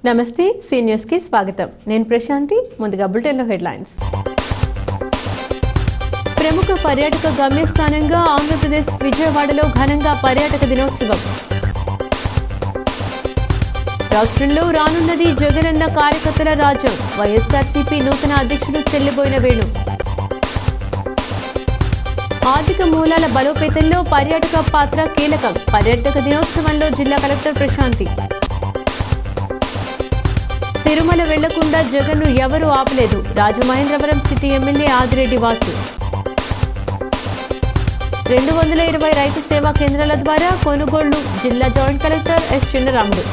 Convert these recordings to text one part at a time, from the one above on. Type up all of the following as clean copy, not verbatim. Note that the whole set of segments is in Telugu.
నమస్తే సి న్యూస్ కి స్వాగతం. నేను ప్రశాంతి. ముందుగా బులెటిన్ లో హెడ్లైన్స్. ప్రముఖ పర్యాటక గమ్యస్థానంగా ఆంధ్రప్రదేశ్ విజయవాడలో ఘనంగా పర్యాటక దినోత్సవం. రాష్ట్రంలో రానున్నది జగనన్న కార్యకర్తల రాజ్యం. వైఎస్ఆర్సీపీ నూతన అధ్యక్షుడు చెల్లిబోయిన వేణు. ఆర్థిక మూలాల బలోపేతంలో పర్యాటక పాత్ర కీలకం. పర్యాటక దినోత్సవంలో జిల్లా కలెక్టర్ ప్రశాంతి. తిరుమల వెళ్లకుండా జగన్ను ఎవరూ ఆపలేదు. Rajamahendravaram city MLA Adireddy Vasu. 220 రైతు సేవా కేంద్రాల ద్వారా కొనుగోళ్లు. జిల్లా joint collector S Chinnaramudu.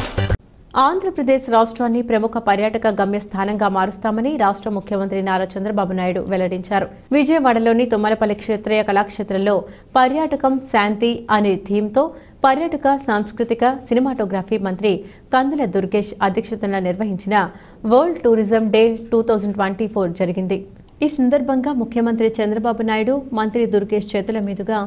Andhra Pradesh రాష్ట్రాన్ని ప్రముఖ పర్యాటక గమ్యస్థానంగా మారుస్తామని రాష్ట్ర ముఖ్యమంత్రి నారా చంద్రబాబు నాయుడు వెల్లడించారు. విజయవాడలోని తుమ్మలపల్లి క్షేత్రీయ కళాక్షేత్రంలో పర్యాటకం శాంతి అనే థీమ్తో పర్యాటక సాంస్కృతిక సినిమాటోగ్రఫీ మంత్రి కందుల దుర్గేష్ అధ్యక్షతన నిర్వహించిన వరల్డ్ టూరిజం డే 2024 జరిగింది. ఈ సందర్భంగా ముఖ్యమంత్రి చంద్రబాబు నాయుడు మంత్రి దుర్గేష్ చేతుల మీదుగా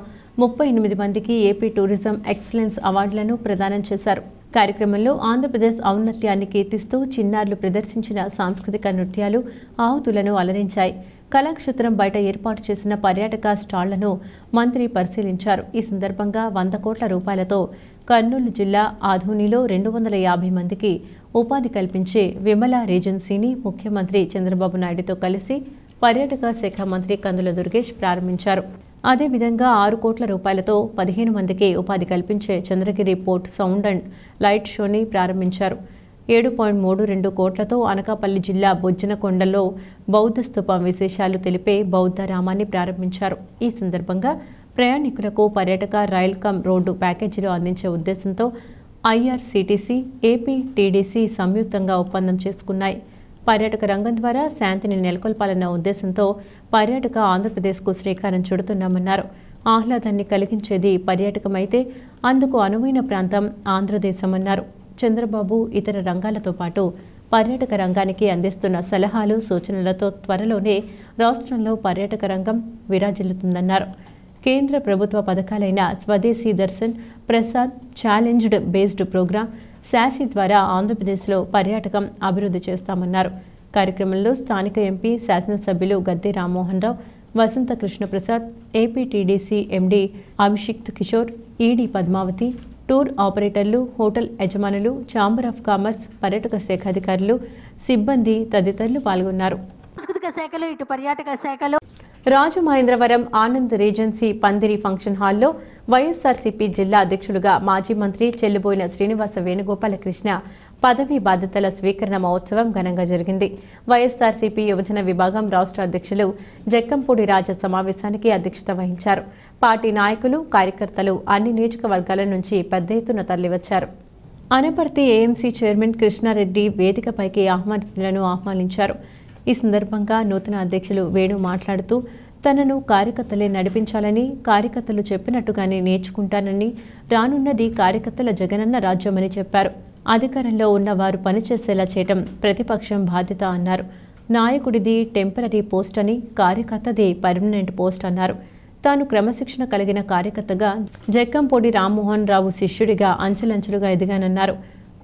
38 మందికి ఏపీ టూరిజం ఎక్సలెన్స్ అవార్డులను ప్రదానం చేశారు. కార్యక్రమంలో ఆంధ్రప్రదేశ్ ఔన్నత్యాన్ని కీర్తిస్తూ చిన్నారులు ప్రదర్శించిన సాంస్కృతిక నృత్యాలు ఆహుతులను అలరించాయి. కళాక్షేత్రం బయట ఏర్పాటు చేసిన పర్యాటక స్టాళ్లను మంత్రి పరిశీలించారు. ఈ సందర్భంగా 100 కోట్ల రూపాయలతో కర్నూలు జిల్లా ఆధోనిలో 250 మందికి ఉపాధి కల్పించే విమల రీజెన్సీని ముఖ్యమంత్రి చంద్రబాబు నాయుడుతో కలిసి పర్యాటక శాఖ మంత్రి కందుల దుర్గేష్ ప్రారంభించారు. అదేవిధంగా 6 కోట్ల రూపాయలతో 15 మందికి ఉపాధి కల్పించే Chandragiri port sound and light షోని ప్రారంభించారు. 7.32 కోట్లతో అనకాపల్లి జిల్లా బొజ్జనకొండలో బౌద్ధ స్తూపం విశేషాలు తెలిపే బౌద్ధ రామాన్ని ప్రారంభించారు. ఈ సందర్భంగా ప్రయాణికులకు పర్యాటక రైల్ కమ్ రోడ్డు ప్యాకేజీలు అందించే ఉద్దేశంతో ఐఆర్సీటీసీ, ఏపీ టీడీసీ సంయుక్తంగా ఒప్పందం చేసుకున్నాయి. పర్యాటక రంగం ద్వారా శాంతిని నెలకొల్పాలన్న ఉద్దేశంతో పర్యాటక ఆంధ్రప్రదేశ్కు శ్రీకారం చుడుతున్నామన్నారు. ఆహ్లాదాన్ని కలిగించేది పర్యాటకమైతే అందుకు అనువైన ప్రాంతం ఆంధ్రదేశమన్నారు. చంద్రబాబు ఇతర రంగాలతో పాటు పర్యాటక రంగానికి అందిస్తున్న సలహాలు, సూచనలతో త్వరలోనే రాష్ట్రంలో పర్యాటక రంగం విరాజిల్లుతుందన్నారు. కేంద్ర ప్రభుత్వ పథకాలైన Swadeshi Darshan, Prasad, challenged based programme, శాసీ ద్వారా ఆంధ్రప్రదేశ్లో పర్యాటకం అభివృద్ధి చేస్తామన్నారు. కార్యక్రమంలో స్థానిక ఎంపీ, శాసనసభ్యులు Gadde Rammohan Rao, Vasantha Krishnaprasad, AP TDC MD Abhishikt Kishore, ED Padmavathi, tour ఆపరేటర్లు, హోటల్ యజమానులు, ఛాంబర్ ఆఫ్ కామర్స్, పర్యాటక శాఖ అధికారులు, సిబ్బంది తదితరులు పాల్గొన్నారు. సాంస్కృతిక శాఖలో ఇటు పర్యాటక శాఖలో రాజమహేంద్రవరం ఆనంద్ రీజెన్సీ పందిరి ఫంక్షన్ హాల్లో వైఎస్ఆర్సీపీ జిల్లా అధ్యక్షులుగా మాజీ మంత్రి చెల్లిబోయిన శ్రీనివాస వేణుగోపాలకృష్ణ పదవీ బాధ్యతల స్వీకరణ మహోత్సవం ఘనంగా జరిగింది. వైఎస్ఆర్సీపీ యువజన విభాగం రాష్ట్ర అధ్యక్షులు జక్కంపూడి రాజా సమావేశానికి అధ్యక్షత వహించారు. పార్టీ నాయకులు, కార్యకర్తలు అన్ని నియోజకవర్గాల నుంచి పెద్ద ఎత్తున తరలివచ్చారు. అనపర్తి ఏఎంసీ చైర్మన్ కృష్ణారెడ్డి వేదికపైకి ఆహ్వానితులను ఆహ్వానించారు. ఈ సందర్భంగా నూతన అధ్యక్షులు వేణు మాట్లాడుతూ తనను కార్యకర్తలే నడిపించాలని, కార్యకర్తలు చెప్పినట్టుగానే నేర్చుకుంటానని, రానున్నది కార్యకర్తల జగనన్న రాజ్యమని చెప్పారు. అధికారంలో ఉన్న వారు పనిచేసేలా చేయటం ప్రతిపక్షం బాధ్యత అన్నారు. నాయకుడిది టెంపరరీ పోస్ట్ అని, కార్యకర్తది పర్మనెంట్ పోస్ట్ అన్నారు. తాను క్రమశిక్షణ కలిగిన కార్యకర్తగా, జక్కంపూడి రామ్మోహన్ రావు శిష్యుడిగా అంచెలంచెలుగా ఎదిగానన్నారు.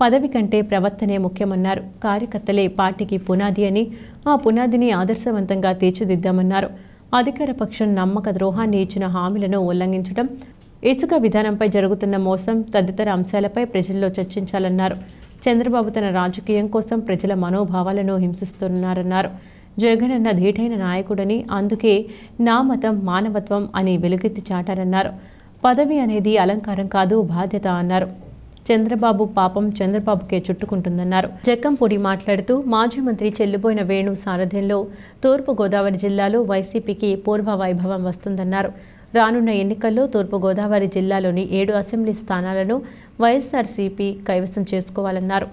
పదవి కంటే ప్రవర్తనే ముఖ్యమన్నారు. కార్యకర్తలే పార్టీకి పునాది అని, ఆ పునాదిని ఆదర్శవంతంగా తీర్చిదిద్దామన్నారు. అధికార పక్షం నమ్మక ద్రోహాన్ని ఇచ్చిన హామీలను ఉల్లంఘించడం, ఇసుక విధానంపై జరుగుతున్న మోసం తదితర అంశాలపై ప్రజల్లో చర్చించాలన్నారు. చంద్రబాబు తన రాజకీయం కోసం ప్రజల మనోభావాలను హింసిస్తున్నారన్నారు. జగనన్న ధీటైన నాయకుడని, అందుకే నా మతం మానవత్వం అని వెలుగెత్తి చాటారన్నారు. పదవి అనేది అలంకారం కాదు, బాధ్యత అన్నారు. చంద్రబాబు పాపం చంద్రబాబుకే చుట్టుకుంటుందన్నారు. జక్కంపూడి మాట్లాడుతూ మాజీ మంత్రి చెల్లిబోయిన వేణు సారథ్యంలో తూర్పుగోదావరి జిల్లాలో వైసీపీకి పూర్వ వైభవం వస్తుందన్నారు. రానున్న ఎన్నికల్లో తూర్పుగోదావరి జిల్లాలోని 7 అసెంబ్లీ స్థానాలను వైఎస్ఆర్సీపీ కైవసం చేసుకోవాలన్నారు.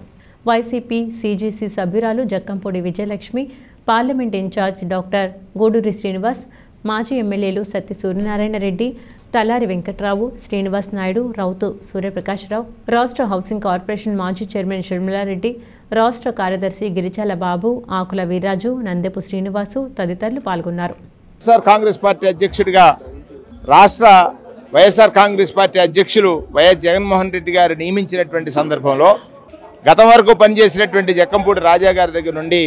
వైసీపీ సీజీసీ సభ్యురాలు Jakkampudi Vijayalakshmi, parliament in-charge doctor Guduri Srinivas, మాజీ ఎమ్మెల్యేలు సత్తి సూర్యనారాయణ రెడ్డి, తలారి వెంకట్రావు, శ్రీనివాస్ నాయుడు, రౌతు సూర్యప్రకాశ్రావు, రాష్ట్ర హౌసింగ్ కార్పొరేషన్ మాజీ చైర్మన్ షర్మిలారెడ్డి, రాష్ట్ర కార్యదర్శి గిరిజాల బాబు, ఆకుల వీర్రాజు, నందెపు శ్రీనివాసు తదితరులు పాల్గొన్నారు. కాంగ్రెస్ పార్టీ అధ్యక్షుడిగా రాష్ట్ర వైఎస్ఆర్ కాంగ్రెస్ పార్టీ అధ్యక్షులు వైఎస్ జగన్మోహన్ రెడ్డి గారు నియమించినటువంటి సందర్భంలో గతం వరకు పనిచేసినటువంటి జక్కంపూడి రాజా గారి దగ్గర నుండి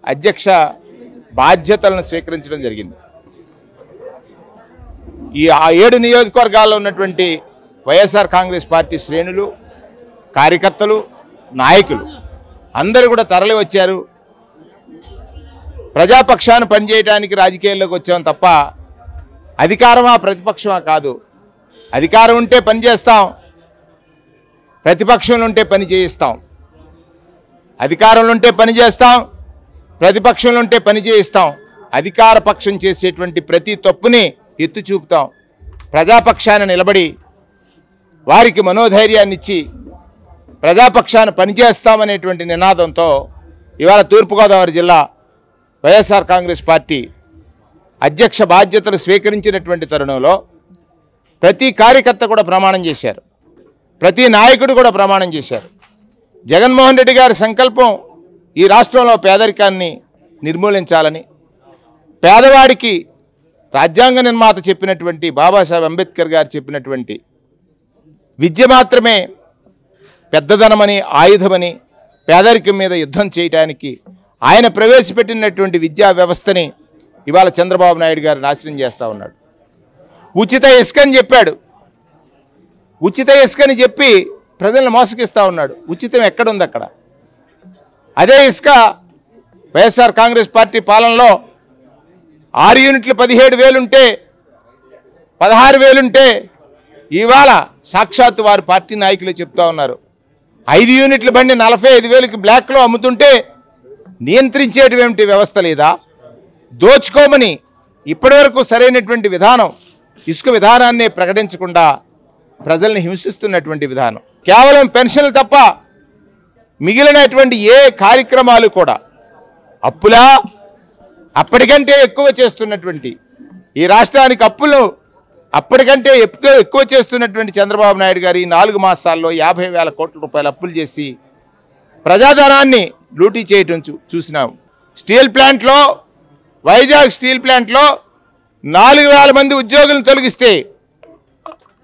అధ్యక్ష బాధ్యతలను స్వీకరించడం జరిగింది. ఈ 7 నియోజకవర్గాల్లో ఉన్నటువంటి వైఎస్ఆర్ కాంగ్రెస్ పార్టీ శ్రేణులు, కార్యకర్తలు, నాయకులు అందరూ కూడా తరలి వచ్చారు. ప్రజాపక్షాన్ని పనిచేయడానికి రాజకీయాల్లోకి వచ్చాం తప్ప అధికారమా ప్రతిపక్షమా కాదు. అధికారం ఉంటే పని చేస్తాం, ప్రతిపక్షంలో ఉంటే పని చేయిస్తాం. అధికారంలో ఉంటే పని చేస్తాం, ప్రతిపక్షంలో ఉంటే పని చేయిస్తాం. అధికార పక్షం చేసేటువంటి ప్రతి తప్పుని ఎత్తు చూపుతాం. ప్రజాపక్షాన్ని నిలబడి వారికి మనోధైర్యాన్ని ఇచ్చి ప్రజాపక్షాన్ని పనిచేస్తామనేటువంటి నినాదంతో ఇవాళ తూర్పుగోదావరి జిల్లా వైఎస్ఆర్ కాంగ్రెస్ పార్టీ అధ్యక్ష బాధ్యతలు స్వీకరించినటువంటి తరుణంలో ప్రతి కార్యకర్త కూడా ప్రమాణం చేశారు, ప్రతి నాయకుడు కూడా ప్రమాణం చేశారు. జగన్మోహన్ రెడ్డి గారి సంకల్పం ఈ రాష్ట్రంలో పేదరికాన్ని నిర్మూలించాలని, పేదవాడికి రాజ్యాంగ నిర్మాత చెప్పినటువంటి బాబాసాహెబ్ అంబేద్కర్ గారు చెప్పినటువంటి విద్య మాత్రమే పెద్దదనమని, ఆయుధమని, పేదరికం మీద యుద్ధం చేయడానికి ఆయన ప్రవేశపెట్టినటువంటి విద్యా వ్యవస్థని ఇవాళ చంద్రబాబు నాయుడు గారు నాశనం చేస్తూ ఉన్నాడు. ఉచిత ఇసుకని చెప్పాడు, ఉచిత ఇసుకని చెప్పి ప్రజలను మోసగిస్తూ ఉన్నాడు. ఉచితం ఎక్కడుంది అక్కడ? అదే ఇసుక వైఎస్ఆర్ కాంగ్రెస్ పార్టీ పాలనలో 6 యూనిట్లు 17,000 ఉంటే 16,000 ఉంటే ఇవాళ సాక్షాత్తు వారి పార్టీ నాయకులు చెప్తా ఉన్నారు 5 యూనిట్ల బండి 45,000కి బ్లాక్లో అమ్ముతుంటే నియంత్రించేటువంటి వ్యవస్థ లేదా? దోచుకోమని ఇప్పటివరకు సరైనటువంటి విధానం, ఇసుక విధానాన్ని ప్రకటించకుండా ప్రజల్ని హింసిస్తున్నటువంటి విధానం. కేవలం పెన్షన్లు తప్ప మిగిలినటువంటి ఏ కార్యక్రమాలు కూడా అప్పులా అప్పటికంటే ఎక్కువ చేస్తున్నటువంటి, ఈ రాష్ట్రానికి అప్పులు అప్పటికంటే ఎక్కువ చేస్తున్నటువంటి చంద్రబాబు నాయుడు గారు ఈ 4 మాసాల్లో 50,000 కోట్ల రూపాయల అప్పులు చేసి ప్రజాధనాన్ని లూటీ చేయటం చూసినాం. స్టీల్ ప్లాంట్లో, వైజాగ్ స్టీల్ ప్లాంట్లో 4,000 మంది ఉద్యోగులను తొలగిస్తే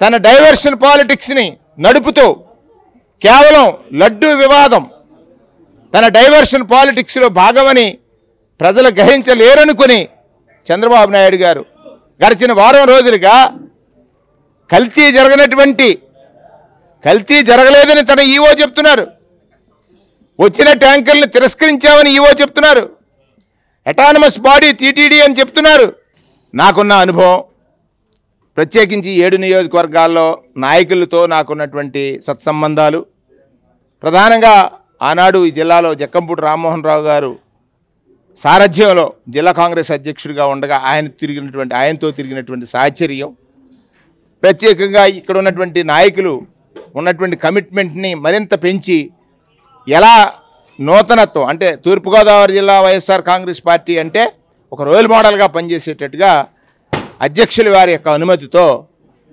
తన డైవర్షన్ పాలిటిక్స్ని నడుపుతూ కేవలం లడ్డూ వివాదం తన డైవర్షన్ పాలిటిక్స్లో భాగమని ప్రజలు గ్రహించలేరనుకుని చంద్రబాబు నాయుడు గారు గడిచిన వారం రోజులుగా కల్తీ జరగలేదని తన ఈవో చెప్తున్నారు. వచ్చిన ట్యాంకర్లను తిరస్కరించామని ఈవో చెప్తున్నారు. అటానమస్ బాడీ టీటీడీ అని చెప్తున్నారు. నాకున్న అనుభవం, ప్రత్యేకించి 7 నియోజకవర్గాల్లో నాయకులతో నాకున్నటువంటి సత్సంబంధాలు, ప్రధానంగా ఆనాడు ఈ జిల్లాలో జక్కంపూడి రామ్మోహన్ రావు గారు సారథ్యంలో జిల్లా కాంగ్రెస్ అధ్యక్షుడిగా ఉండగా ఆయనతో తిరిగినటువంటి సాహచర్యం, ప్రత్యేకంగా ఇక్కడ ఉన్నటువంటి నాయకులు ఉన్నటువంటి కమిట్మెంట్ని మరింత పెంచి ఎలా నూతనత్వం అంటే తూర్పుగోదావరి జిల్లా వైఎస్ఆర్ కాంగ్రెస్ పార్టీ అంటే ఒక రోల్ మోడల్గా పనిచేసేటట్టుగా అధ్యక్షుల వారి యొక్క అనుమతితో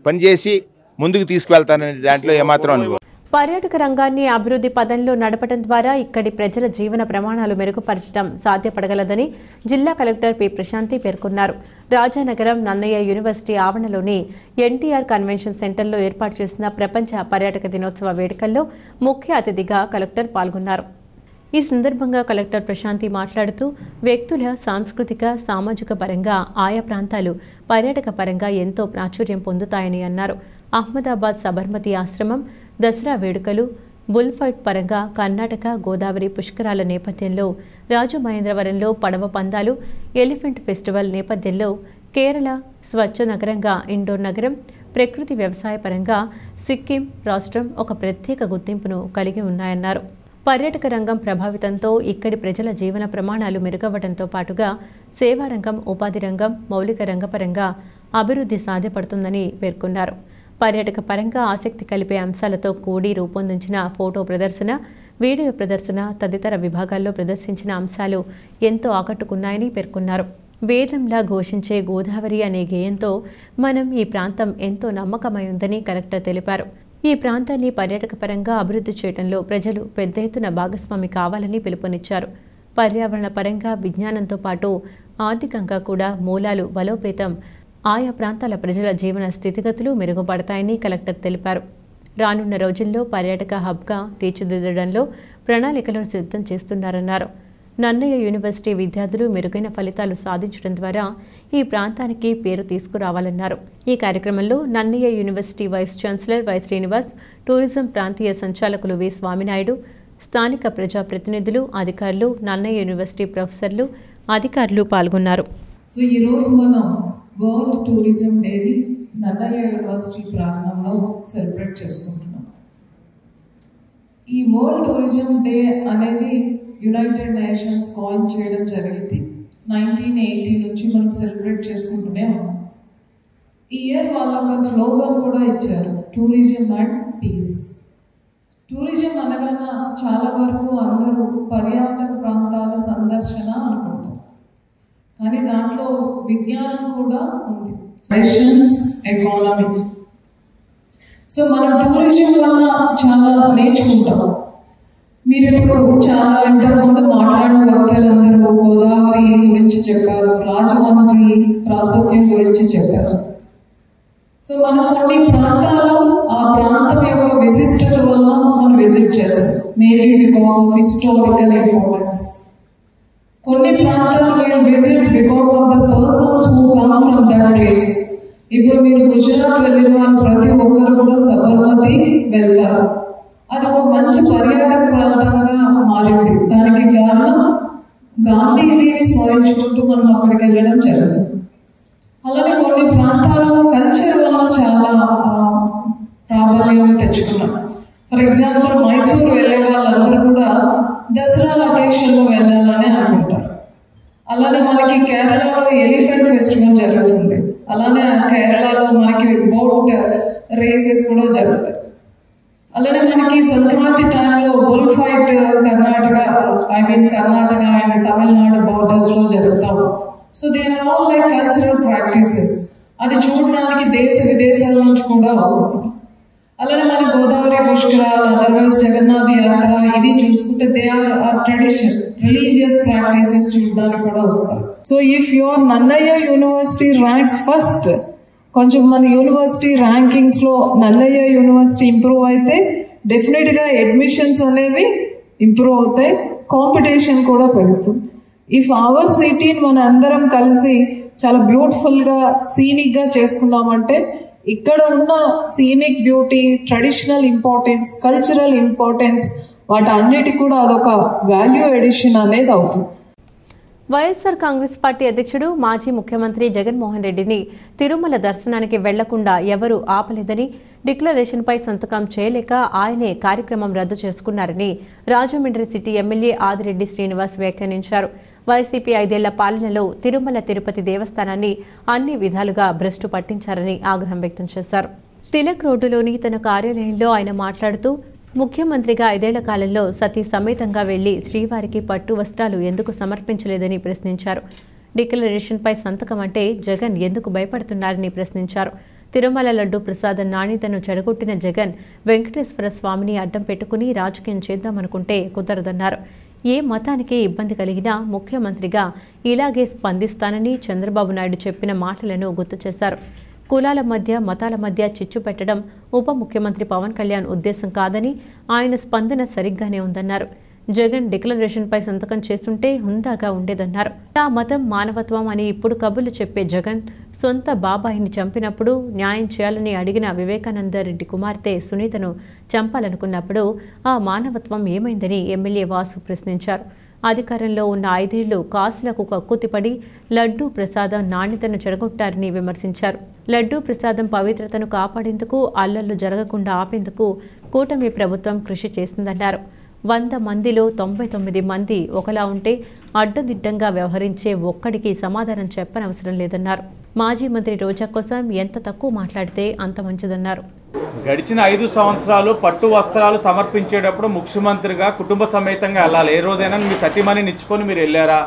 పనిచేసి ముందుకు తీసుకువెళ్తాననే దాంట్లో ఏమాత్రం అనుభవం. పర్యాటక రంగాన్ని అభివృద్ధి పదంలో నడపడం ద్వారా ఇక్కడి ప్రజల జీవన ప్రమాణాలు మెరుగుపరచడం సాధ్యపడగలదని జిల్లా కలెక్టర్ పి ప్రశాంతి పేర్కొన్నారు. రాజానగరం నన్నయ్య యూనివర్సిటీ ఆవరణలోని ఎన్టీఆర్ కన్వెన్షన్ సెంటర్లో ఏర్పాటు చేసిన ప్రపంచ పర్యాటక దినోత్సవ వేడుకల్లో ముఖ్య అతిథిగా కలెక్టర్ పాల్గొన్నారు. ఈ సందర్భంగా కలెక్టర్ ప్రశాంతి మాట్లాడుతూ వ్యక్తుల సాంస్కృతిక, సామాజిక పరంగా ఆయా ప్రాంతాలు పర్యాటక పరంగా ఎంతో ప్రాచుర్యం పొందుతాయని అన్నారు. అహ్మదాబాద్ సబర్మతి ఆశ్రమం, దసరా వేడుకలు, బుల్ ఫైట్ పరంగా కర్ణాటక గోదావరి పుష్కరాల నేపథ్యంలో రాజమహేంద్రవరంలో పడవ పందాలు, ఎలిఫెంట్ ఫెస్టివల్ నేపథ్యంలో కేరళ స్వచ్ఛ నగరంగా ఇండోర్ నగరం, ప్రకృతి వ్యవసాయ పరంగా సిక్కిం రాష్ట్రం ఒక ప్రత్యేక గుర్తింపును కలిగి ఉన్నాయన్నారు. పర్యాటక రంగం ప్రభావితంతో ఇక్కడి ప్రజల జీవన ప్రమాణాలు మెరుగవడంతో పాటుగా సేవారంగం, ఉపాధి రంగం, మౌలిక రంగపరంగా అభివృద్ధి సాధ్యపడుతుందని పేర్కొన్నారు. పర్యాటక పరంగా ఆసక్తి కలిపే అంశాలతో కూడి రూపొందించిన ఫోటో ప్రదర్శన, వీడియో ప్రదర్శన తదితర విభాగాల్లో ప్రదర్శించిన అంశాలు ఎంతో ఆకట్టుకున్నాయని పేర్కొన్నారు. వేదంలా ఘోషించే గోదావరి అనే గేయంతో మనం ఈ ప్రాంతం ఎంతో నమ్మకమై ఉందని కలెక్టర్ తెలిపారు. ఈ ప్రాంతాన్ని పర్యాటక పరంగా అభివృద్ధి చేయడంలో ప్రజలు పెద్ద ఎత్తున భాగస్వామి కావాలని పిలుపునిచ్చారు. పర్యావరణ పరంగా విజ్ఞానంతో పాటు ఆర్థికంగా కూడా మూలాలు బలోపేతం ఆయా ప్రాంతాల ప్రజల జీవన స్థితిగతులు మెరుగుపడతాయని కలెక్టర్ తెలిపారు. రానున్న రోజుల్లో పర్యాటక హబ్గా తీర్చిదిద్దడంలో ప్రణాళికలు సిద్ధం చేస్తున్నారన్నారు. నన్నయ్య యూనివర్సిటీ విద్యార్థులు మెరుగైన ఫలితాలు సాధించడం ద్వారా ఈ ప్రాంతానికి పేరు తీసుకురావాలన్నారు. ఈ కార్యక్రమంలో Nannaya university vice chancellor Y Srinivas, tourism ప్రాంతీయ సంచాలకులు వి స్వామినాయుడు, స్థానిక ప్రజాప్రతినిధులు, అధికారులు, నన్నయ్య యూనివర్సిటీ ప్రొఫెసర్లు, అధికారులు పాల్గొన్నారు. సో ఈ రోజు మనం వరల్డ్ టూరిజం డేని నన్నయ్య యూనివర్సిటీ ప్రాంగణంలో సెలబ్రేట్ చేసుకుంటున్నాం. ఈ వరల్డ్ టూరిజం డే అనేది యునైటెడ్ నేషన్స్ కాయిన్ చేయడం జరిగింది. 1980 నుంచి మనం సెలబ్రేట్ చేసుకుంటూనే ఉన్నాం. ఈ ఇయర్ వాళ్ళు ఒక స్లోగన్ కూడా ఇచ్చారు, టూరిజం అండ్ పీస్. టూరిజం అనగానే చాలా వరకు అందరూ పర్యాటక ప్రాంతాల సందర్శన అనుకుంటారు, కానీ దాంట్లో విజ్ఞానం కూడా ఉంది, ఫ్యాషన్స్, ఎకానమీ. సో మనం టూరిజం వల్ల చాలా నేర్చుకుంటాం. మీరు ఇప్పుడు చాలా ఇంతకుముందు మాట్లాడిన వక్తలందరూ గోదావరి గురించి చెప్పారు, రాజమండ్రి ప్రాశస్త్యం గురించి చెప్పారు. సో మనం కొన్ని ప్రాంతాలు ఆ ప్రాంతం యొక్క విశిష్టత వల్ల మనం విజిట్ చేస్తాం, maybe because of historical importance. కొన్ని ప్రాంతాలు మీరు visit because of the persons who come from that place. ఇప్పుడు మీరు గుజరాత్ వెళ్ళిన వాళ్ళు ప్రతి ఒక్కరు కూడా సబర్మతి వెళ్తారు. అది ఒక మంచి పర్యాటక ప్రాంతంగా మారింది. దానికి కారణం గాంధీజీని స్మరించుకుంటూ మనం అక్కడికి వెళ్ళడం జరుగుతుంది. అలానే కొన్ని ప్రాంతాల్లో కల్చర్ వల్ల చాలా ప్రాబల్యం తెచ్చుకున్నాం. ఫర్ ఎగ్జాంపుల్ మైసూర్ వెళ్ళే వాళ్ళందరూ కూడా దసరా అకేషన్లో వెళ్ళాలని అనుకుంటారు. అలానే మనకి కేరళలో ఎలిఫెంట్ ఫెస్టివల్ జరుగుతుంది. అలానే కేరళలో మనకి బోట్ రేసెస్ కూడా జరుగుతాయి. అలానే మనకి సంక్రాంతి టైంలో bull fight Karnataka and Tamil Nadu బార్డర్స్లో జరుగుతాము. So they are all like cultural practices. అది చూడడానికి దేశ విదేశాల నుంచి కూడా వస్తుంది. అలానే మన గోదావరి పుష్కరాలు, అదర్వైజ్ జగన్నాథ్ యాత్ర, ఇది చూసుకుంటే they are tradition, religious practices చూడడానికి కూడా వస్తారు. So if your Nannaya university ranks first, కొంచెం మన యూనివర్సిటీ ర్యాంకింగ్స్లో నన్నయ్య యూనివర్సిటీ ఇంప్రూవ్ అయితే డెఫినెట్గా అడ్మిషన్స్ అనేవి ఇంప్రూవ్ అవుతాయి, కాంపిటీషన్ కూడా పెరుగుతుంది. ఇఫ్ అవర్ సిటీని మన అందరం కలిసి చాలా బ్యూటిఫుల్గా సీనిక్గా చేసుకున్నామంటే ఇక్కడ ఉన్న scenic beauty, traditional importance, cultural importance, వాటన్నిటికి కూడా అదొక వాల్యూ ఎడిషన్ అనేది అవుతుంది. వైఎస్ఆర్ కాంగ్రెస్ పార్టీ అధ్యక్షుడు మాజీ ముఖ్యమంత్రి జగన్మోహన్ రెడ్డిని తిరుమల దర్శనానికి వెళ్లకుండా ఎవరూ ఆపలేదని, డిక్లరేషన్పై సంతకం చేయలేక ఆయనే కార్యక్రమం రద్దు చేసుకున్నారని రాజమండ్రి సిటీ ఎమ్మెల్యే ఆదిరెడ్డి శ్రీనివాస్ వ్యాఖ్యానించారు. వైసీపీ 5 ఏళ్ల పాలనలో తిరుమల తిరుపతి దేవస్థానాన్ని అన్ని విధాలుగా భ్రష్టు పట్టించారని ఆగ్రహం వ్యక్తం చేశారు. తిలక్ రోడ్డులోని తన కార్యాలయంలో ఆయన మాట్లాడుతూ, ముఖ్యమంత్రిగా 5 ఏళ్ల కాలంలో సతీ సమేతంగా వెళ్లి శ్రీవారికి పట్టు వస్త్రాలు ఎందుకు సమర్పించలేదని ప్రశ్నించారు. డిక్లరేషన్పై సంతకం అంటే జగన్ ఎందుకు భయపడుతున్నారని ప్రశ్నించారు. తిరుమల లడ్డు ప్రసాదం నాణ్యతను చెడగొట్టిన జగన్ వెంకటేశ్వర స్వామిని అడ్డం పెట్టుకుని రాజకీయం చేద్దామనుకుంటే కుదరదన్నారు. ఏ మతానికి ఇబ్బంది కలిగినా ముఖ్యమంత్రిగా ఇలాగే స్పందిస్తానని చంద్రబాబు నాయుడు చెప్పిన మాటలను గుర్తు చేశారు. కులాల మధ్య, మతాల మధ్య చిచ్చు పెట్టడం ఉప ముఖ్యమంత్రి పవన్ కళ్యాణ్ ఉద్దేశం కాదని, ఆయన స్పందన సరిగ్గానే ఉందన్నారు. జగన్ డిక్లరేషన్పై సంతకం చేస్తుంటే హుందాగా ఉండేదన్నారు. ఆ మతం మానవత్వం అని ఇప్పుడు కబుర్లు చెప్పే జగన్ సొంత బాబాయిని చంపినప్పుడు న్యాయం చేయాలని అడిగిన వివేకానంద రెడ్డి కుమార్తె సునీతను చంపాలనుకున్నప్పుడు ఆ మానవత్వం ఏమైందని ఎమ్మెల్యే వాసు ప్రశ్నించారు. అధికారంలో ఉన్న 5 ఏళ్లు కాసులకు కక్కుతిపడి లడ్డూ ప్రసాదం నాణ్యతను చెడగొట్టారని విమర్శించారు. లడ్డూ ప్రసాదం పవిత్రతను కాపాడేందుకు, అల్లర్లు జరగకుండా ఆపేందుకు కూటమి ప్రభుత్వం కృషి చేసిందన్నారు. 100 మందిలో 99 మంది ఒకలా ఉంటే అడ్డదిడ్డంగా వ్యవహరించే ఒక్కడికి సమాధానం చెప్పనవసరం లేదన్నారు. మాజీ మంత్రి రోజా కోసం ఎంత తక్కువ మాట్లాడితే అంత మంచిదన్నారు. గడిచిన 5 సంవత్సరాలు పట్టు వస్త్రాలు సమర్పించేటప్పుడు ముఖ్యమంత్రిగా కుటుంబ సమేతంగా వెళ్ళాలి. ఏ రోజైనా మీ సతీమణిని ఇచ్చుకొని మీరు వెళ్ళారా?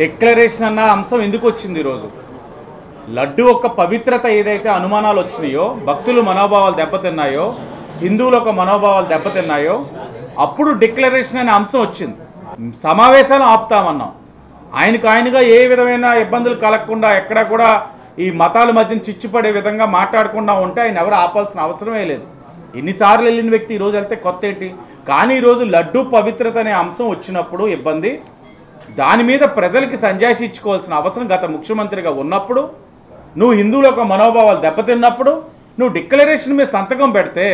డిక్లరేషన్ అన్న అంశం ఎందుకు వచ్చింది ఈరోజు? లడ్డు యొక్క పవిత్రత ఏదైతే అనుమానాలు వచ్చినాయో, భక్తులు మనోభావాలు దెబ్బతిన్నాయో, హిందువుల యొక్క మనోభావాలు దెబ్బతిన్నాయో, అప్పుడు డిక్లరేషన్ అనే అంశం వచ్చింది. సమావేశాలు ఆపుతామన్నాం. ఆయనగా ఏ విధమైన ఇబ్బందులు కలగకుండా, ఎక్కడ కూడా ఈ మతాల మధ్యన చిచ్చుపడే విధంగా మాట్లాడకుండా ఉంటే ఆయన ఎవరు ఆపాల్సిన అవసరమే లేదు. ఎన్నిసార్లు వెళ్ళిన వ్యక్తి ఈరోజు వెళ్తే కొత్త ఏంటి? కానీ ఈరోజు లడ్డు పవిత్రత అనే అంశం వచ్చినప్పుడు ఇబ్బంది, దాని మీద ప్రజలకి సంజాయిషి ఇచ్చుకోవాల్సిన అవసరం గత ముఖ్యమంత్రిగా ఉన్నప్పుడు, నువ్వు హిందువుల యొక్క మనోభావాలు దెబ్బతిన్నప్పుడు నువ్వు డిక్లరేషన్ మీద సంతకం పెడితే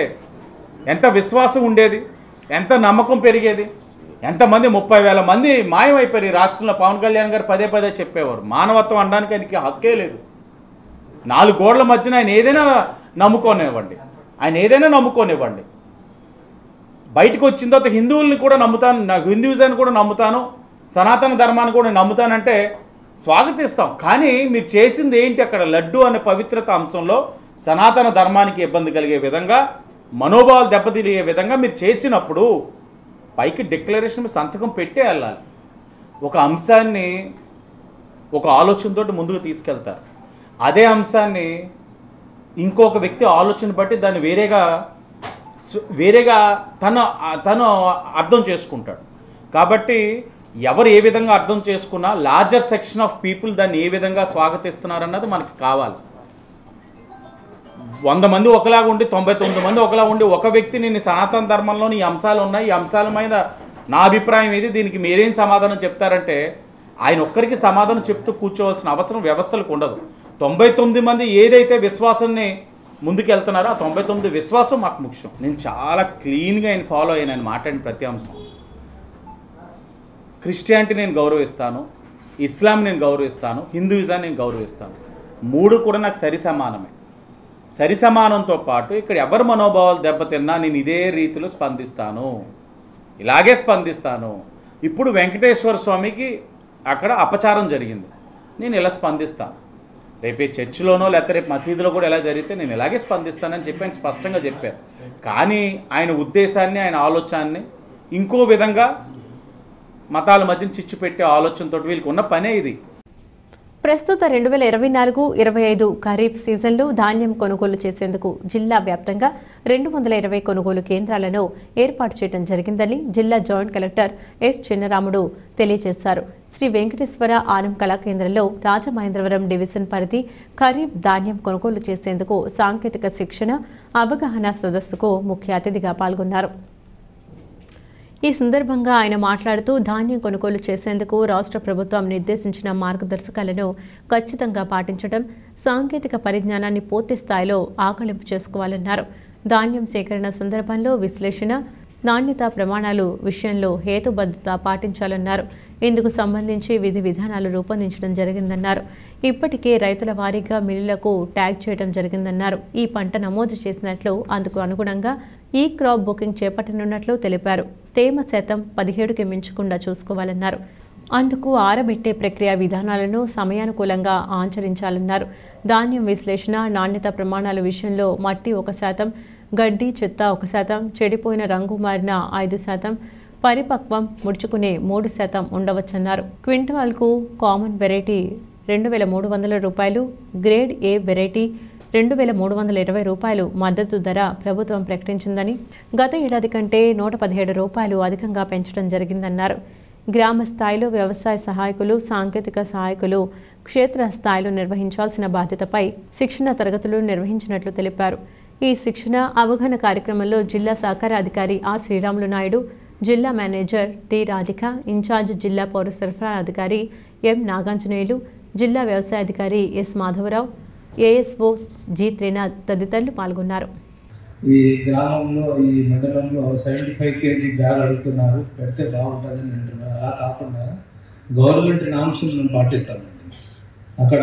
ఎంత విశ్వాసం ఉండేది, ఎంత నమ్మకం పెరిగేది. ఎంతమంది 30,000 మంది మాయమైపోయారు ఈ రాష్ట్రంలో. పవన్ కళ్యాణ్ గారు పదే పదే చెప్పేవారు మానవత్వం అనడానికి ఆయనకి హక్కే లేదు. 4 గోడల మధ్యన ఆయన ఏదైనా నమ్ముకోనివ్వండి. బయటకు వచ్చిన తర్వాత హిందువుల్ని కూడా నమ్ముతాను, నాకు హిందూయిజాన్ని కూడా నమ్ముతాను, సనాతన ధర్మాన్ని కూడా నమ్ముతానంటే స్వాగతిస్తాం. కానీ మీరు చేసింది ఏంటి? అక్కడ లడ్డు అనే పవిత్రత అంశంలో సనాతన ధర్మానికి ఇబ్బంది కలిగే విధంగా, మనోభావాలు దెబ్బతిరిగే విధంగా మీరు చేసినప్పుడు పైకి డిక్లరేషన్ మీద సంతకం పెట్టే వెళ్ళాలి. ఒక అంశాన్ని ఒక ఆలోచనతో ముందుకు తీసుకెళ్తారు, అదే అంశాన్ని ఇంకొక వ్యక్తి ఆలోచన బట్టి దాన్ని వేరేగా తను అర్థం చేసుకుంటాడు. కాబట్టి ఎవరు ఏ విధంగా అర్థం చేసుకున్నా లార్జర్ సెక్షన్ ఆఫ్ పీపుల్ దాన్ని ఏ విధంగా స్వాగతిస్తున్నారన్నది మనకి కావాలి. 100 మంది ఒకలాగా ఉండి 99 మంది ఒకలా ఉండి ఒక వ్యక్తి నేను సనాతన ధర్మంలోని ఈ అంశాలు ఉన్నాయి, ఈ అంశాల మీద నా అభిప్రాయం ఇది, దీనికి మీరేం సమాధానం చెప్తారంటే ఆయన ఒక్కరికి సమాధానం చెప్తూ కూర్చోవలసిన అవసరం వ్యవస్థలకు ఉండదు. 99 మంది ఏదైతే విశ్వాసాన్ని ముందుకెళ్తున్నారో ఆ 99 విశ్వాసం మాకు ముఖ్యం. నేను చాలా క్లీన్గా ఆయన ఫాలో అయ్యాను. ఆయన మాట్లాడిన ప్రతి అంశం, క్రిస్టియానిటీ నేను గౌరవిస్తాను, ఇస్లాం నేను గౌరవిస్తాను, హిందూయిజాన్ని నేను గౌరవిస్తాను. 3 కూడా నాకు సరిసమానమే. సరిసమానంతో పాటు ఇక్కడ ఎవరి మనోభావాలు దెబ్బతిన్నా నేను ఇదే రీతిలో స్పందిస్తాను, ఇలాగే స్పందిస్తాను. ఇప్పుడు వెంకటేశ్వర స్వామికి అక్కడ అపచారం జరిగింది, నేను ఇలా స్పందిస్తాను. రేపే చర్చిలోనో లేకపోతే రేపు మసీదులో కూడా ఎలా జరిగితే నేను ఇలాగే స్పందిస్తానని చెప్పి ఆయన స్పష్టంగా చెప్పారు. కానీ ఆయన ఉద్దేశాన్ని, ఆయన ఆలోచనని ఇంకో విధంగా మతాల మధ్యన చిచ్చు పెట్టే ఆలోచనతో వీళ్ళకి ఉన్న పనే ఇది. ప్రస్తుత 2024-25 ఖరీఫ్ సీజన్లో ధాన్యం కొనుగోలు చేసేందుకు జిల్లా వ్యాప్తంగా 220 కొనుగోలు కేంద్రాలను ఏర్పాటు చేయడం జరిగిందని జిల్లా జాయింట్ కలెక్టర్ ఎస్ చిన్నరాముడు తెలియజేశారు. శ్రీ వెంకటేశ్వర ఆనం కళా కేంద్రంలో రాజమహేంద్రవరం డివిజన్ పరిధి ఖరీఫ్ ధాన్యం కొనుగోలు చేసేందుకు సాంకేతిక శిక్షణ అవగాహన సదస్సుకు ముఖ్య అతిథిగా పాల్గొన్నారు. ఈ సందర్భంగా ఆయన మాట్లాడుతూ ధాన్యం కొనుగోలు చేసేందుకు రాష్ట్ర ప్రభుత్వం నిర్దేశించిన మార్గదర్శకాలను ఖచ్చితంగా పాటించడం, సాంకేతిక పరిజ్ఞానాన్ని పూర్తి స్థాయిలో ఆకళింపు చేసుకోవాలన్నారు. ధాన్యం సేకరణ సందర్భంలో విశ్లేషణ, నాణ్యతా ప్రమాణాలు విషయంలో హేతుబద్ధత పాటించాలన్నారు. ఇందుకు సంబంధించి విధి విధానాలు రూపొందించడం జరిగిందన్నారు. ఇప్పటికే రైతుల వారీగా మిల్లులకు ట్యాగ్ చేయడం జరిగిందన్నారు. ఈ పంట నమోదు చేసినట్లు, అందుకు అనుగుణంగా ఈ క్రాప్ బుకింగ్ చేపట్టనున్నట్లు తెలిపారు. తేమ శాతం 17కి మించకుండా చూసుకోవాలన్నారు. అందుకు ఆరబెట్టే ప్రక్రియ విధానాలను సమయానుకూలంగా ఆచరించాలన్నారు. ధాన్యం విశ్లేషణ, నాణ్యత ప్రమాణాల విషయంలో మట్టి 1%, గడ్డి చెత్త 1%, చెడిపోయిన రంగు మారిన 5%, పరిపక్వం ముడుచుకునే 3% ఉండవచ్చన్నారు. క్వింటాల్కు common variety ₹2,300, grade A variety ₹2,320 మద్దతు ధర ప్రభుత్వం ప్రకటించిందని, గత ఏడాది కంటే ₹117 అధికంగా పెంచడం జరిగిందన్నారు. గ్రామ స్థాయిలో వ్యవసాయ సహాయకులు, సాంకేతిక సహాయకులు క్షేత్ర స్థాయిలో నిర్వహించాల్సిన బాధ్యతపై శిక్షణ తరగతులు నిర్వహించినట్లు తెలిపారు. ఈ శిక్షణ అవగాహన కార్యక్రమంలో జిల్లా సహకార అధికారి ఆర్ శ్రీరాములు నాయుడు, జిల్లా మేనేజర్ టి రాధిక, ఇన్ఛార్జ్ జిల్లా పౌర సరఫరా అధికారి ఎం నాగాంజనేయులు, జిల్లా వ్యవసాయ అధికారి S Madhavarao, ASO G Trinath తదితరులు పాల్గొన్నారు. ఈ గ్రామంలో, ఈ మండలంలో 75 kg బ్యాగ్ అడుగుతున్నారు, పెడితే బాగుంటుందని అంటున్నారు. అలా కాకుండా గవర్నమెంట్ నామ్స్ మనం పాటిస్తామండి. అక్కడ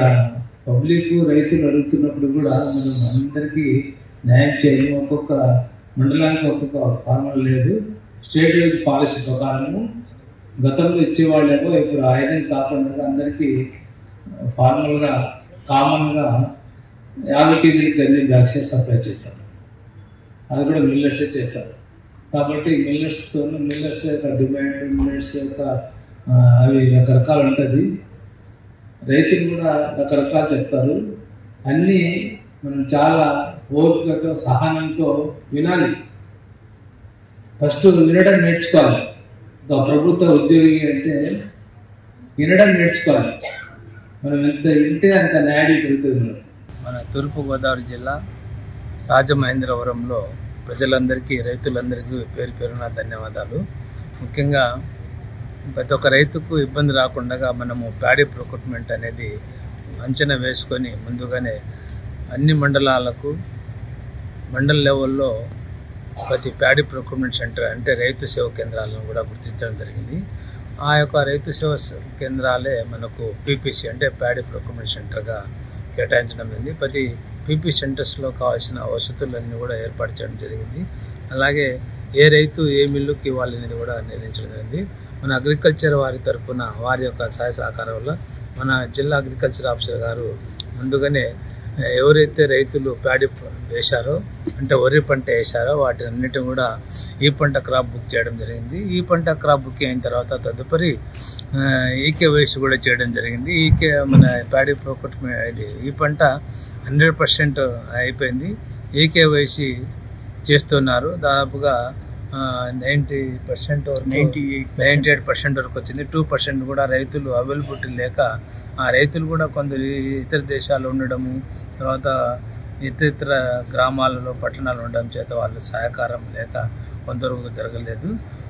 పబ్లిక్, రైతులు అడుగుతున్నప్పుడు కూడా మనం అందరికీ న్యాయం చేయాలి. ఒక్కొక్క మండలానికి ఒక్కొక్క ఫార్ములా లేదు. స్టేట్ వైజ్ పాలసీ ప్రకారము గతంలో ఇచ్చేవాళ్ళేమో ఇప్పుడు ఆయుధం కాకుండా అందరికీ ఫార్మల్గా కామన్గా 50 kg అన్ని బ్యాగ్స్ సప్లై చేస్తారు. అది కూడా మిల్లర్సే చేస్తారు. కాబట్టి మిల్లర్స్ యొక్క డిమాండ్, మిల్లర్స్ యొక్క అవి రకరకాలు ఉంటుంది. రైతులు కూడా రకరకాలు చెప్తారు. అన్నీ మనం చాలా ఓపికతో, సహనంతో వినాలి. ఫస్ట్ వినడం నేర్చుకోవాలి. ఒక ప్రభుత్వ ఉద్యోగి అంటే వినడం నేర్చుకోవాలి. మనం ఎంత వింటే అంత నాడి పెరుగుతుంది. మన తూర్పుగోదావరి జిల్లా రాజమహేంద్రవరంలో ప్రజలందరికీ, రైతులందరికీ పేరు పేరున ధన్యవాదాలు. ముఖ్యంగా ప్రతి ఒక్క రైతుకు ఇబ్బంది రాకుండా మనము ప్యాడీ ప్రొక్యూర్మెంట్ అనేది అంచనా వేసుకొని ముందుగానే అన్ని మండలాలకు మండల లెవెల్లో ప్రతి ప్యాడీ ప్రొక్యూర్మెంట్ సెంటర్ అంటే రైతు సేవ కేంద్రాలను కూడా గుర్తించడం జరిగింది. ఆ యొక్క రైతు సేవ కేంద్రాలే మనకు పీపీసీ అంటే ప్యాడీ ప్రొక్యూర్మెంట్ సెంటర్గా కేటాయించడం జరిగింది. ప్రతి పీపీ సెంటర్స్లో కావాల్సిన వసతులన్నీ కూడా ఏర్పాటు చేయడం జరిగింది. అలాగే ఏ రైతు ఏ మిల్లుకి ఇవ్వాలనేది కూడా నిర్ణయించడం జరిగింది. మన అగ్రికల్చర్ వారి తరఫున వారి యొక్క సహాయ సహకారం వల్ల మన జిల్లా అగ్రికల్చర్ ఆఫీసర్ గారు ముందుగానే ఎవరైతే రైతులు ప్యాడీ వేశారో అంటే వరి పంట వేశారో వాటి అన్నిటిని కూడా ఈ పంట క్రాప్ బుక్ చేయడం జరిగింది. ఈ పంట క్రాప్ బుక్ అయిన తర్వాత తదుపరి ఈకేవైసీ కూడా చేయడం జరిగింది. మన ప్యాడీ ప్రొక్యూర్మెంట్ ఇది ఈ పంట 100% అయిపోయింది. ఈకేవైసీ చేస్తున్నారు. దాదాపుగా 90% వరకు 98% వరకు వచ్చింది. 2% కూడా రైతులు అవైలబిలిటీ లేక ఆ రైతులు కూడా కొందరు ఇతర దేశాలు ఉండడము, తర్వాత ఇతర గ్రామాలలో పట్టణాలు ఉండడం చేత వాళ్ళు సహకారం లేక కొంతవరకు జరగలేదు.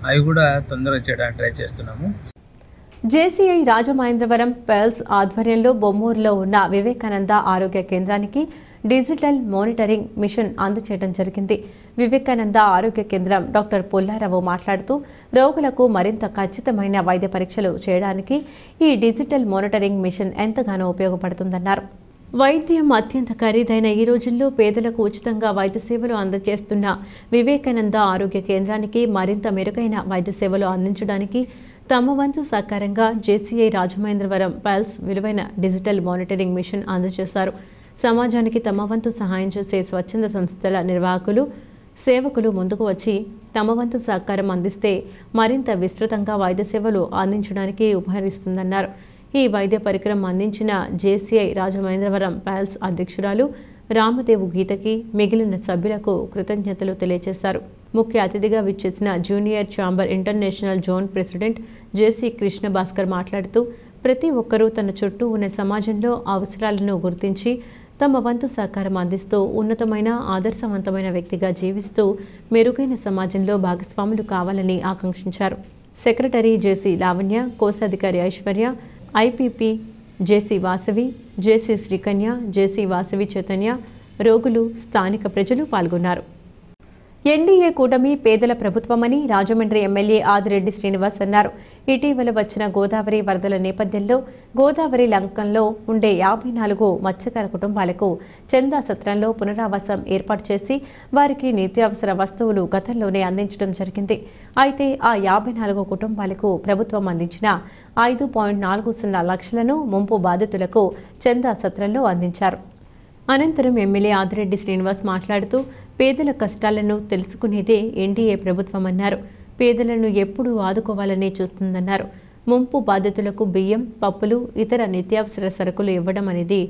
అవి కూడా తొందరగా చేయడానికి ట్రై చేస్తున్నాము. జేసీఐ రాజమహేంద్రవరం పెల్స్ ఆధ్వర్యంలో బొమ్మూరులో ఉన్న వివేకానంద ఆరోగ్య కేంద్రానికి డిజిటల్ మానిటరింగ్ మిషన్ అందజేయడం జరిగింది. వివేకానంద ఆరోగ్య కేంద్రం డాక్టర్ పుల్లారావు మాట్లాడుతూ రోగులకు మరింత ఖచ్చితమైన వైద్య పరీక్షలు చేయడానికి ఈ డిజిటల్ మానిటరింగ్ మిషన్ ఎంతగానో ఉపయోగపడుతుందన్నారు. వైద్యం అత్యంత ఖరీదైన ఈ రోజుల్లో పేదలకు ఉచితంగా వైద్య సేవలు అందజేస్తున్న వివేకానంద ఆరోగ్య కేంద్రానికి మరింత మెరుగైన వైద్య సేవలు అందించడానికి తమ వంతు సహకారంగా జేసీఐ రాజమహేంద్రవరం పల్స్ విలువైన డిజిటల్ మానిటరింగ్ మిషన్ అందజేశారు. సమాజానికి తమ వంతు సహాయం చేసే స్వచ్ఛంద సంస్థల నిర్వాహకులు, సేవకులు ముందుకు వచ్చి తమ వంతు సహకారం అందిస్తే మరింత విస్తృతంగా వైద్య సేవలు అందించడానికి ఉపకరిస్తుందన్నారు. ఈ వైద్య పరికరం అందించిన జేసీఐ రాజమహేంద్రవరం పల్స్ అధ్యక్షురాలు రామదేవు గీతకి మిగిలిన సభ్యులకు కృతజ్ఞతలు తెలియజేశారు. ముఖ్య అతిథిగా విచ్చేసిన junior chamber international zone president జేసీ కృష్ణ భాస్కర్ మాట్లాడుతూ ప్రతి ఒక్కరూ తన చుట్టూ ఉన్న సమాజంలో అవసరాలను గుర్తించి తమ వంతు సహకారం అందిస్తూ ఉన్నతమైన ఆదర్శవంతమైన వ్యక్తిగా జీవిస్తూ మెరుగైన సమాజంలో భాగస్వాములు కావాలని ఆకాంక్షించారు. సెక్రటరీ జేసీ లావణ్య, కోశాధికారి ఐశ్వర్య, ఐపీపీ జేసీ వాసవి, జేసీ శ్రీకన్య, జేసీ వాసవి చైతన్య, రోగులు, స్థానిక ప్రజలు పాల్గొన్నారు. ఎన్డీఏ కూటమి పేదల ప్రభుత్వమని రాజమండ్రి ఎమ్మెల్యే ఆదిరెడ్డి శ్రీనివాస్ అన్నారు. ఇటీవల వచ్చిన గోదావరి వరదల నేపథ్యంలో గోదావరి లంకంలో ఉండే 54 మత్స్యకార కుటుంబాలకు చందా సత్రంలో పునరావాసం ఏర్పాటు చేసి వారికి నిత్యావసర వస్తువులు గతంలోనే అందించడం జరిగింది. అయితే ఆ 54 కుటుంబాలకు ప్రభుత్వం అందించిన 5.40 లక్షలను ముంపు బాధితులకు చందా సత్రంలో అందించారు. అనంతరం ఎమ్మెల్యే ఆదిరెడ్డి శ్రీనివాస్ మాట్లాడుతూ పేదల కష్టాలను తెలుసుకునేదే ఎన్డీఏ ప్రభుత్వమన్నారు. పేదలను ఎప్పుడూ ఆదుకోవాలని చూస్తుందన్నారు. ముంపు బాధితులకు బియ్యం, పప్పులు, ఇతర నిత్యావసర సరుకులు ఇవ్వడం అనేది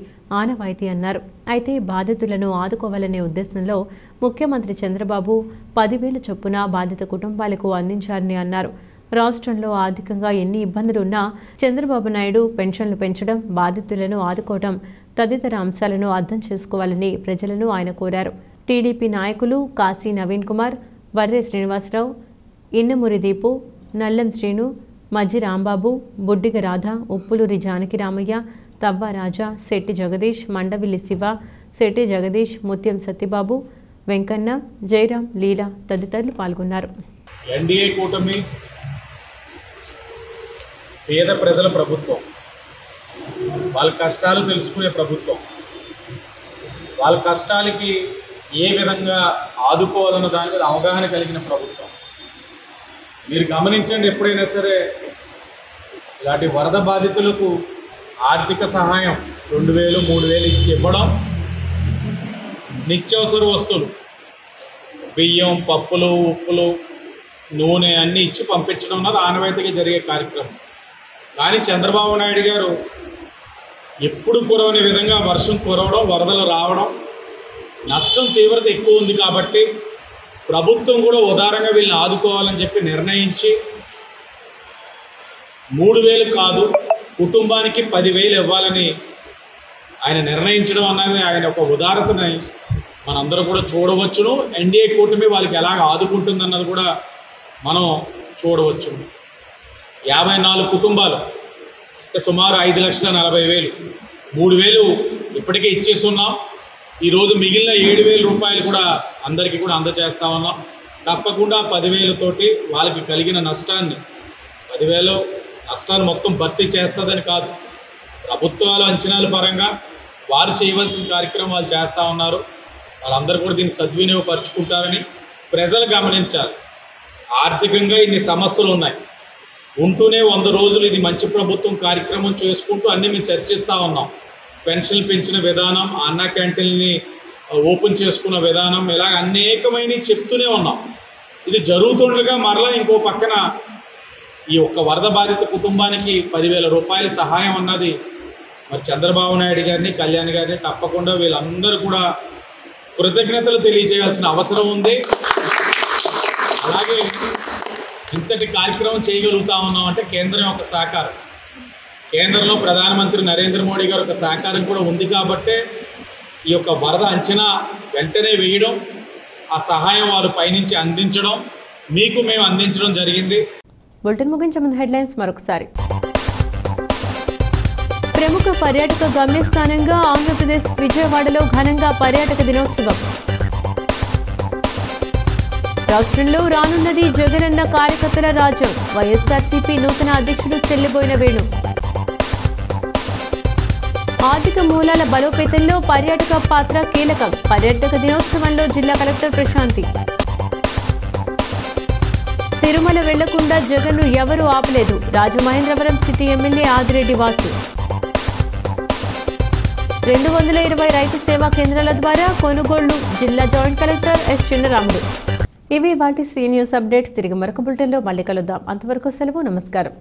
ఆనవాయితీ అన్నారు. అయితే బాధితులను ఆదుకోవాలనే ఉద్దేశంలో ముఖ్యమంత్రి చంద్రబాబు 10,000 చొప్పున బాధిత కుటుంబాలకు అందించారని అన్నారు. రాష్ట్రంలో ఆర్థికంగా ఎన్ని ఇబ్బందులున్నా చంద్రబాబు నాయుడు పెన్షన్లు పెంచడం, బాధితులను ఆదుకోవడం తదితర అంశాలను అర్థం చేసుకోవాలని ప్రజలను ఆయన కోరారు. టీడీపీ నాయకులు కాశీ నవీన్ కుమార్, వర్రే శ్రీనివాసరావు, ఇన్నమూరి దీపు, నల్లం శ్రీను, మజ్జి రాంబాబు, బుడ్డిగ రాధ, ఉప్పులూరి జానకి రామయ్య, తవ్వ రాజా, శెట్టి జగదీష్, మండవిల్లి శివ, శెట్టి జగదీష్, ముత్యం సత్యబాబు, వెంకన్న, జయరాం, లీలా తదితరులు పాల్గొన్నారు. ఎన్డీఏ కూటమి పేద ప్రజల ప్రభుత్వం, వాళ్ళ కష్టాలు తెలుసుకునే ప్రభుత్వం, వాళ్ళ కష్టాలకి ఏ విధంగా ఆదుకోవాలన్న దాని మీద అవగాహన కలిగిన ప్రభుత్వం. మీరు గమనించండి, ఎప్పుడైనా సరే ఇలాంటి వరద బాధితులకు ఆర్థిక సహాయం 2,000, 3,000 ఇవ్వడం, నిత్యావసర వస్తువులు బియ్యం, పప్పులు, ఉప్పులు, నూనె అన్నీ ఇచ్చి పంపించడం అన్నది ఆనవాయితీగా జరిగే కార్యక్రమం. కానీ చంద్రబాబు నాయుడు గారు ఎప్పుడు కురవని విధంగా వర్షం కురవడం, వరదలు రావడం, నష్టం తీవ్రత ఎక్కువ ఉంది కాబట్టి ప్రభుత్వం కూడా ఉదారంగా వీళ్ళని ఆదుకోవాలని చెప్పి నిర్ణయించి 3,000 కాదు కుటుంబానికి 10,000 ఇవ్వాలని ఆయన నిర్ణయించడం అన్నది ఆయన ఒక ఉదారతని మనందరం కూడా చూడవచ్చును. ఎన్డీఏ కూటమి వాళ్ళకి ఎలాగ ఆదుకుంటుందన్నది కూడా మనం చూడవచ్చు. 54 కుటుంబాలు అంటే సుమారు 5,40,000, 3,000 ఇప్పటికే ఇచ్చేస్తున్నాం. ఈరోజు మిగిలిన 7,000 రూపాయలు కూడా అందరికీ కూడా అందజేస్తా ఉన్నాం. తప్పకుండా 10,000 తోటి వాళ్ళకి కలిగిన నష్టాన్ని 10,000 నష్టాన్ని మొత్తం భర్తీ చేస్తుందని కాదు, ప్రభుత్వాల అంచనాల పరంగా వారు చేయవలసిన కార్యక్రమాలు చేస్తూ ఉన్నారు. వాళ్ళందరూ కూడా దీన్ని సద్వినియోగపరుచుకుంటారని ప్రజలు గమనించాలి. ఆర్థికంగా ఇన్ని సమస్యలు ఉన్నాయి ఉంటూనే 100 రోజులు ఇది మంచి ప్రభుత్వం కార్యక్రమం చేసుకుంటూ అన్నీ మేము చర్చిస్తూ ఉన్నాం. పెన్షన్లు పెంచిన విధానం, అన్నా క్యాంటీన్ని ఓపెన్ చేసుకున్న విధానం, ఇలాగ అనేకమైనవి చెప్తూనే ఉన్నాం. ఇది జరుగుతుండగా మరలా ఇంకో పక్కన ఈ ఒక్క వరద బాధిత కుటుంబానికి 10,000 రూపాయల సహాయం అన్నది మరి చంద్రబాబు నాయుడు గారిని, కళ్యాణ్ గారిని తప్పకుండా వీళ్ళందరూ కూడా కృతజ్ఞతలు తెలియజేయాల్సిన అవసరం ఉంది. అలాగే ఇంతటి కార్యక్రమం చేయగలుగుతా ఉన్నామంటే కేంద్రం యొక్క సహకారం, కేంద్రంలో ప్రధానమంత్రి నరేంద్ర మోడీ గారు ఒక సహకారం కూడా ఉంది కాబట్టే ఈ యొక్క వరద అంచనా వెంటనే వేయడం, ఆ సహాయం వారు పైనుంచి అందించడం, మీకు మేము అందించడం జరిగింది. బులెటిన్ ముగించే ముందు హెడ్లైన్స్ మరొకసారి. ప్రముఖ పర్యాటక గమ్యస్థానంగా ఆంధ్రప్రదేశ్ విజయవాడలో ఘనంగా పర్యాటక దినోత్సవం. రాష్ట్రంలో రానున్నది జగనన్న కార్యకర్తల రాజ్యం. వైఎస్ఆర్సీపీ నూతన అధ్యక్షుడు చెల్లిబోయిన వేణు. ఆర్థిక మూలాల బలోపేతంలో పర్యాటక పాత్ర కీలకం. పర్యాటక దినోత్సవంలో జిల్లా కలెక్టర్ ప్రశాంతి. తిరుమల వెళ్లకుండా జగన్ను ఎవరూ ఆపలేదు. Rajamahendravaram city MLA Adireddy Vasu. 220 రైతు సేవా కేంద్రాల ద్వారా కొనుగోళ్లు. జిల్లా జాయింట్ కలెక్టర్ ఎస్ చిన్నరాముడు. ఇవి వాటి సీ న్యూస్ అప్డేట్స్. తిరిగి మరొక బులెటిన్లో మళ్ళీ కలుద్దాం. అంతవరకు సెలవు. నమస్కారం.